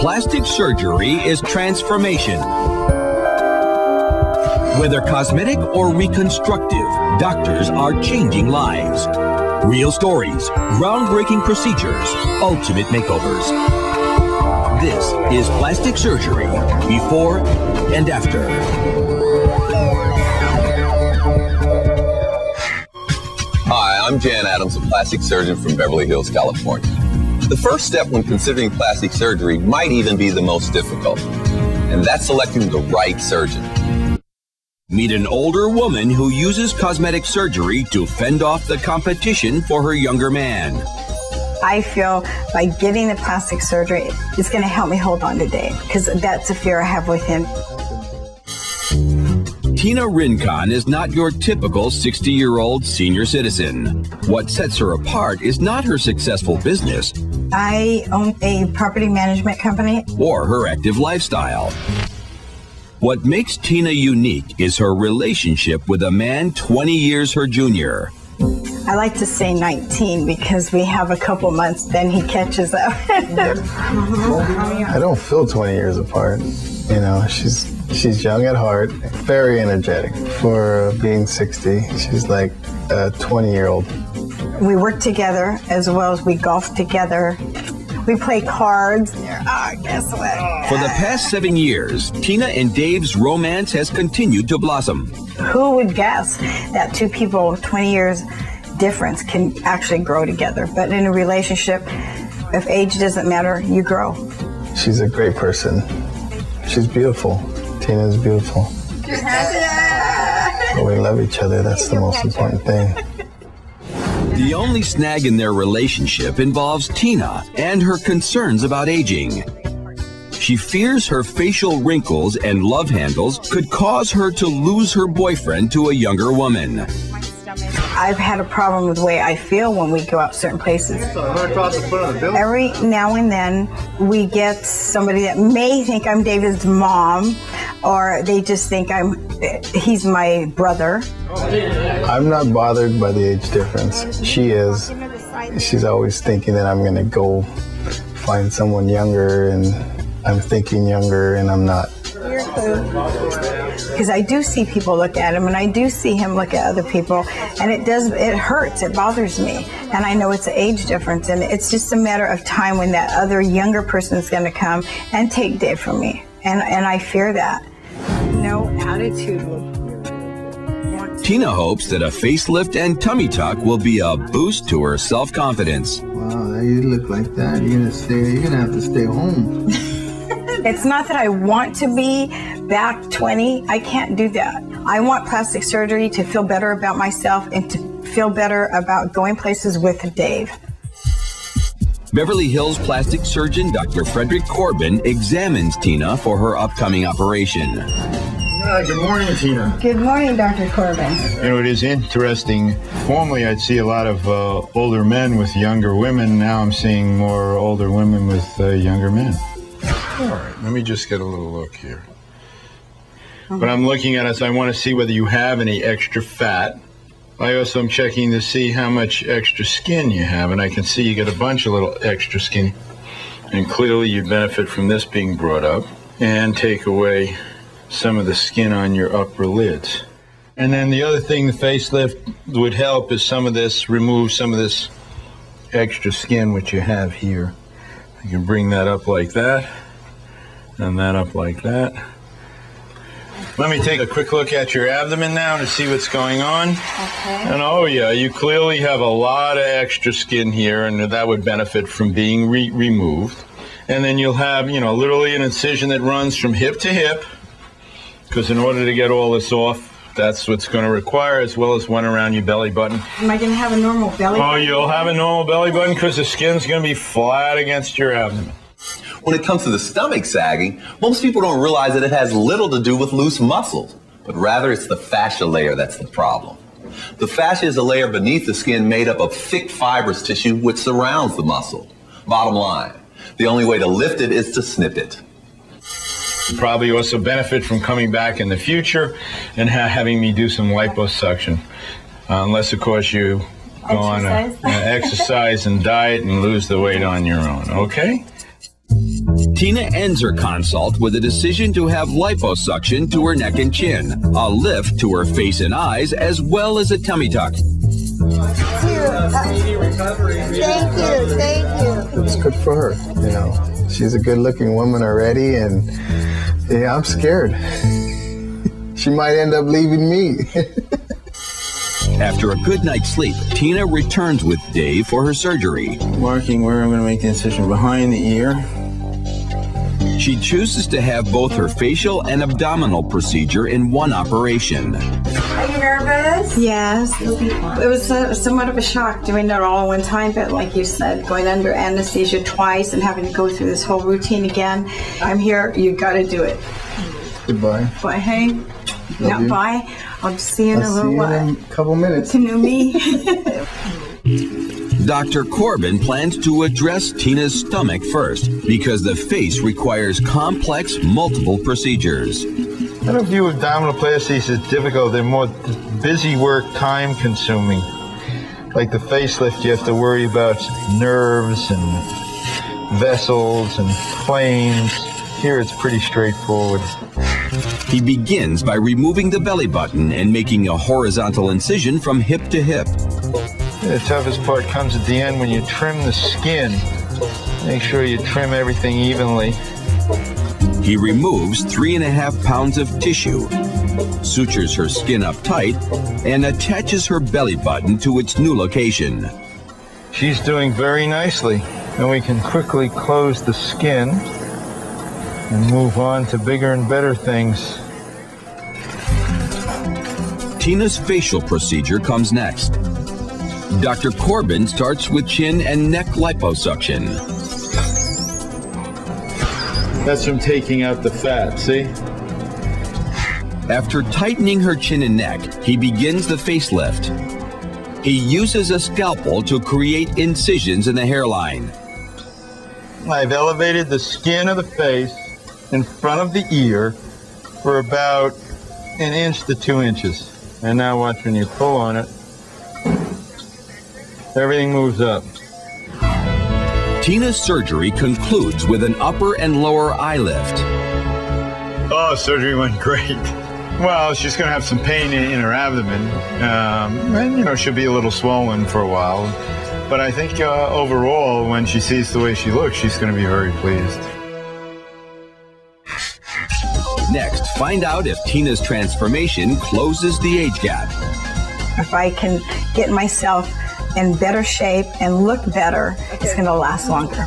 Plastic surgery is transformation. Whether cosmetic or reconstructive, doctors are changing lives. Real stories, groundbreaking procedures, ultimate makeovers. This is plastic surgery, before and after. Hi, I'm Jan Adams, a plastic surgeon from Beverly Hills, California. The first step when considering plastic surgery might even be the most difficult, and that's selecting the right surgeon. Meet an older woman who uses cosmetic surgery to fend off the competition for her younger man. I feel by getting the plastic surgery, it's going to help me hold on to Dave, because that's a fear I have with him. Tina Rincon is not your typical 60-year-old senior citizen. What sets her apart is not her successful business. I own a property management company. Or her active lifestyle. What makes Tina unique is her relationship with a man 20 years her junior. I like to say 19 because we have a couple months, then he catches up. I don't feel 20 years apart. You know, she's young at heart, very energetic. For being 60, she's like a 20-year-old. We work together as well as we golf together. We play cards. Guess what? For the past 7 years, Tina and Dave's romance has continued to blossom. Who would guess that two people, 20 years difference, can actually grow together? But in a relationship, if age doesn't matter, you grow. She's a great person. She's beautiful. Tina's beautiful. But we love each other. That's the most important thing. The only snag in their relationship involves Tina and her concerns about aging. She fears her facial wrinkles and love handles could cause her to lose her boyfriend to a younger woman. I've had a problem with the way I feel when we go out certain places. Every now and then we get somebody that may think I'm David's mom, or they just think he's my brother. I'm not bothered by the age difference. She is. She's always thinking that I'm going to go find someone younger, and I'm thinking younger, and I'm not. Because I do see people look at him, and I do see him look at other people, and it hurts, it bothers me. And I know it's an age difference, and it's just a matter of time when that other younger person is going to come and take Dave from me. And I fear that. No attitude will. Tina hopes that a facelift and tummy tuck will be a boost to her self-confidence. Wow, you look like that. You're gonna have to stay home. It's not that I want to be back 20. I can't do that. I want plastic surgery to feel better about myself and to feel better about going places with Dave. Beverly Hills plastic surgeon Dr. Frederick Corbin examines Tina for her upcoming operation. Good morning, Tina. Good morning, Dr. Corbin. You know, it is interesting. Formerly, I'd see a lot of older men with younger women. Now I'm seeing more older women with younger men. All right, let me just get a little look here. What I'm looking at is I want to see whether you have any extra fat. I also am checking to see how much extra skin you have, and I can see you get a bunch of little extra skin. And clearly you benefit from this being brought up and take away some of the skin on your upper lids. And then the other thing the facelift would help is some of this, remove some of this extra skin which you have here. You can bring that up like that, and that up like that. Let me take a quick look at your abdomen now to see what's going on. Okay. And oh yeah, you clearly have a lot of extra skin here, and that would benefit from being removed. And then you'll have, you know, literally an incision that runs from hip to hip, because in order to get all this off, that's what's going to require, as well as one around your belly button. Am I going to have a normal belly button? Oh, you'll have a normal belly button because the skin's going to be flat against your abdomen. When it comes to the stomach sagging, most people don't realize that it has little to do with loose muscles, but rather it's the fascia layer that's the problem. The fascia is a layer beneath the skin made up of thick fibrous tissue which surrounds the muscle. Bottom line, the only way to lift it is to snip it. You probably also benefit from coming back in the future and having me do some liposuction, unless, of course, you go on exercise and diet and lose the weight on your own, okay? Tina ends her consult with a decision to have liposuction to her neck and chin, a lift to her face and eyes, as well as a tummy tuck. Thank you. It's good for her, you know. She's a good-looking woman already, and yeah, I'm scared. She might end up leaving me. After a good night's sleep, Tina returns with Dave for her surgery. Marking where I'm going to make the incision behind the ear. She chooses to have both her facial and abdominal procedure in one operation. Are you nervous? Yes. It was somewhat of a shock doing it all at one time, but like you said, going under anesthesia twice and having to go through this whole routine again. I'm here. You got to do it. Goodbye. Bye, hey. Now, bye. I'll just see you in a little while. In a couple minutes. To know me. Dr. Corbin plans to address Tina's stomach first because the face requires complex, multiple procedures. I don't view abdominoplasties as difficult. They're more busy work, time consuming. Like the facelift, you have to worry about nerves and vessels and planes. Here it's pretty straightforward. He begins by removing the belly button and making a horizontal incision from hip to hip. The toughest part comes at the end when you trim the skin. Make sure you trim everything evenly. He removes 3.5 pounds of tissue, sutures her skin up tight, and attaches her belly button to its new location. She's doing very nicely. And we can quickly close the skin and move on to bigger and better things. Tina's facial procedure comes next. Dr. Corbin starts with chin and neck liposuction. That's from taking out the fat, see? After tightening her chin and neck, he begins the facelift. He uses a scalpel to create incisions in the hairline. I've elevated the skin of the face in front of the ear for about 1 inch to 2 inches. And now watch when you pull on it, everything moves up. Tina's surgery concludes with an upper and lower eye lift. Oh, surgery went great. Well, she's going to have some pain in her abdomen, and, you know, she'll be a little swollen for a while. But I think overall, when she sees the way she looks, she's going to be very pleased. Next, find out if Tina's transformation closes the age gap. If I can get myself in better shape and look better, it's going to last longer.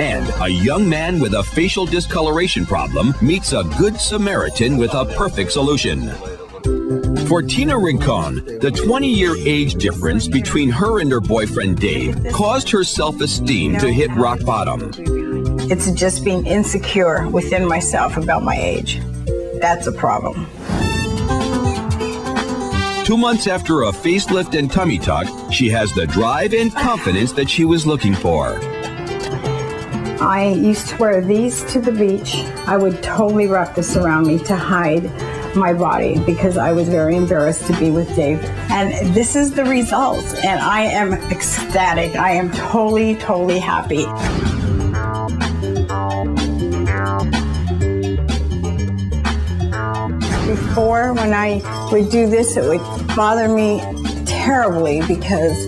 And a young man with a facial discoloration problem meets a good Samaritan with a perfect solution. For Tina Rincon, the 20-year age difference between her and her boyfriend Dave caused her self-esteem to hit rock bottom. It's just being insecure within myself about my age. That's a problem. 2 months after a facelift and tummy tuck, she has the drive and confidence that she was looking for. I used to wear these to the beach. I would totally wrap this around me to hide my body because I was very embarrassed to be with Dave. And this is the result, and I am ecstatic. I am totally, totally happy. Before, when I would do this, it would bother me terribly because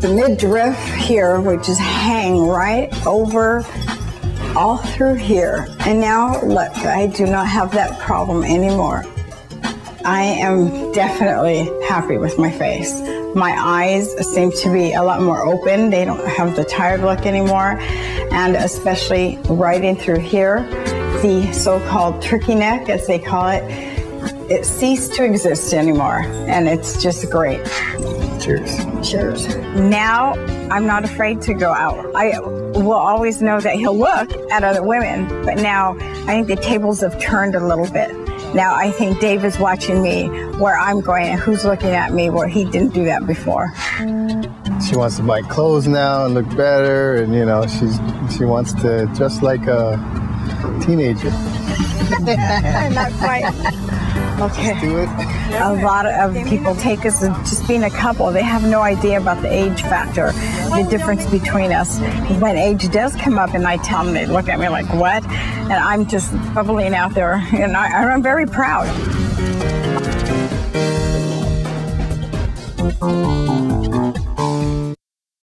the midriff here would just hang right over all through here. And now, look, I do not have that problem anymore. I am definitely happy with my face. My eyes seem to be a lot more open. They don't have the tired look anymore. And especially right in through here, the so-called turkey neck, as they call it, it ceased to exist anymore. And it's just great. Cheers. Cheers. Now, I'm not afraid to go out. I will always know that he'll look at other women, but now I think the tables have turned a little bit. Now I think Dave is watching me where I'm going and who's looking at me where he didn't do that before. She wants to buy clothes now and look better, and you know, she wants to dress like a teenager. Not quite. Okay. Just do it. A lot of people take us as just being a couple. They have no idea about the age factor, the difference between us. When age does come up and I tell them, they look at me like, what? And I'm just bubbling out there, and I'm very proud.